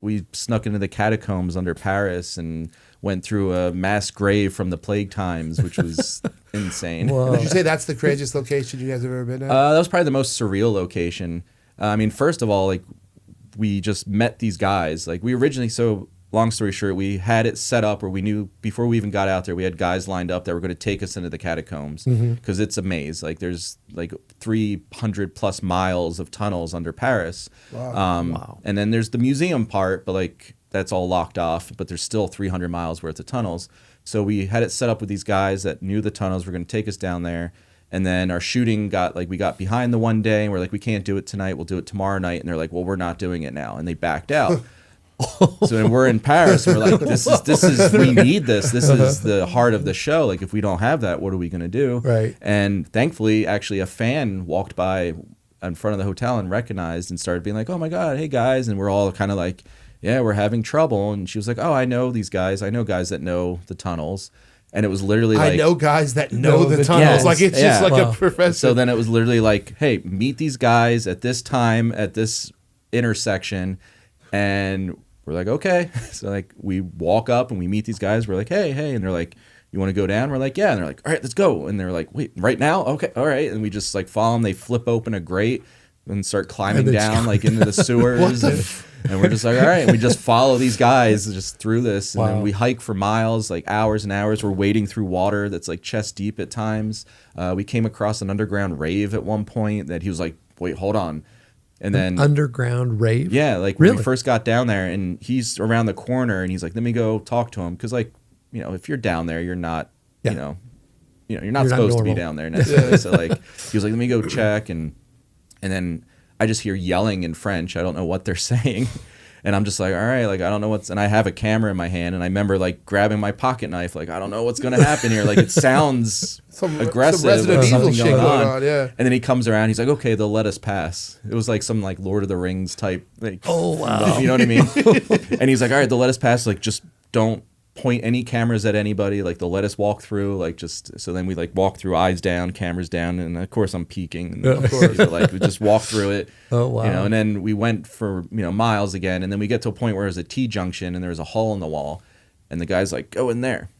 we snuck into the catacombs under Paris and went through a mass grave from the plague times, which was insane. Whoa. Would you say that's the craziest location you guys have ever been at? That was probably the most surreal location. I mean, first of all, like we just met these guys. Like we originally, so long story short, we had it set up where we knew before we even got out there, we had guys lined up that were going to take us into the catacombs because it's a maze. Like there's like 300 plus miles of tunnels under Paris. Wow. And then there's the museum part, but like that's all locked off, but there's still 300 miles worth of tunnels. So we had it set up with these guys that knew the tunnels were going to take us down there. And then our shooting we got behind the one day and we're like, we can't do it tonight. We'll do it tomorrow night. And they're like, well, we're not doing it now. And they backed out. So then we're in Paris. And we're like, this is, we need this. This is the heart of the show. Like if we don't have that, what are we going to do? Right. And thankfully, actually a fan walked by in front of the hotel and recognized and started being like, oh my God, hey guys. And we're all kind of like, yeah, we're having trouble. And she was like, oh, I know these guys. I know guys that know the tunnels. And it was literally like, I know guys that know the tunnels. Yes, like it's just like a professor. So then it was literally like, hey, meet these guys at this time at this intersection. And we're like, okay. So like we walk up and we meet these guys. We're like, hey. And they're like, you want to go down? We're like, yeah. And they're like, all right, let's go. And they're like, wait, right now? Okay. All right. And we just like follow them. They flip open a grate and start climbing down like into the sewers. And we're just like, all right. And we just follow these guys just through this. And then we hike for miles, like hours and hours. We're wading through water that's like chest deep at times. We came across an underground rave at one point that he was like, wait, hold on. And then underground rave? Yeah, like when we first got down there and he's around the corner and he's like, let me go talk to him. Because like, you know, if you're down there, you're not, you know, you're not supposed to be down there necessarily. So like, he was like, let me go check. And then I just hear yelling in French. I don't know what they're saying. And I'm just like, all right, like, I don't know what's, and I have a camera in my hand and I remember like grabbing my pocket knife. Like, I don't know what's going to happen here. Like it sounds aggressive. Some Resident Evil shit going on. Yeah. And then he comes around. He's like, okay, they'll let us pass. It was like some like Lord of the Rings type. Like, oh, wow. You know what I mean? And he's like, all right, they'll let us pass. Like, just don't point any cameras at anybody. Like they'll let us walk through. Like just, so then we like walk through, eyes down, cameras down. And of course I'm peeking. And of course, like we just walk through it. Oh, wow. You know, and then we went for, miles again. And then we get to a point where there's a T-junction and there's a hole in the wall. And the guy's like, go in there.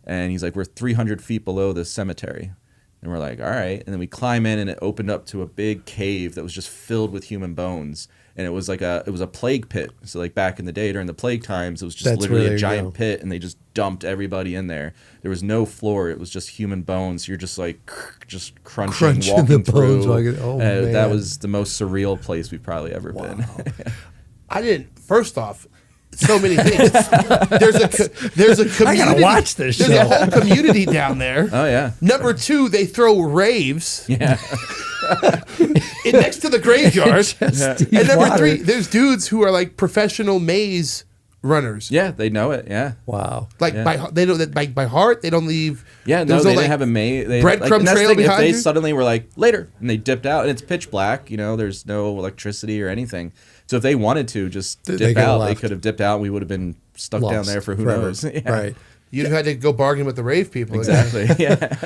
And he's like, we're 300 feet below the cemetery. And we're like, all right. And then we climb in and it opened up to a big cave that was just filled with human bones. And it was like it was a plague pit. So like back in the day during the plague times, it was just literally a giant pit and they just dumped everybody in there. There was no floor. It was just human bones. You're just like, just crunching walking the through. Bones. That was the most surreal place we've probably ever been. First off, so many things. There's a community. I gotta watch this show. There's a whole community down there. Oh yeah. Number two, they throw raves. Yeah. Next to the graveyard. And number three, there's dudes who are like professional maze runners. Yeah, they know it. Yeah. Wow. Like they know that by heart. They don't leave. Yeah, no, they didn't have a maze. Breadcrumb trail behind If you? they suddenly were like later and they dipped out and it's pitch black, there's no electricity or anything. So if they wanted to just dip out, they could have dipped out and we would have been stuck down there for who knows. Yeah. Right. You'd have had to go bargain with the rave people. Exactly. Yeah.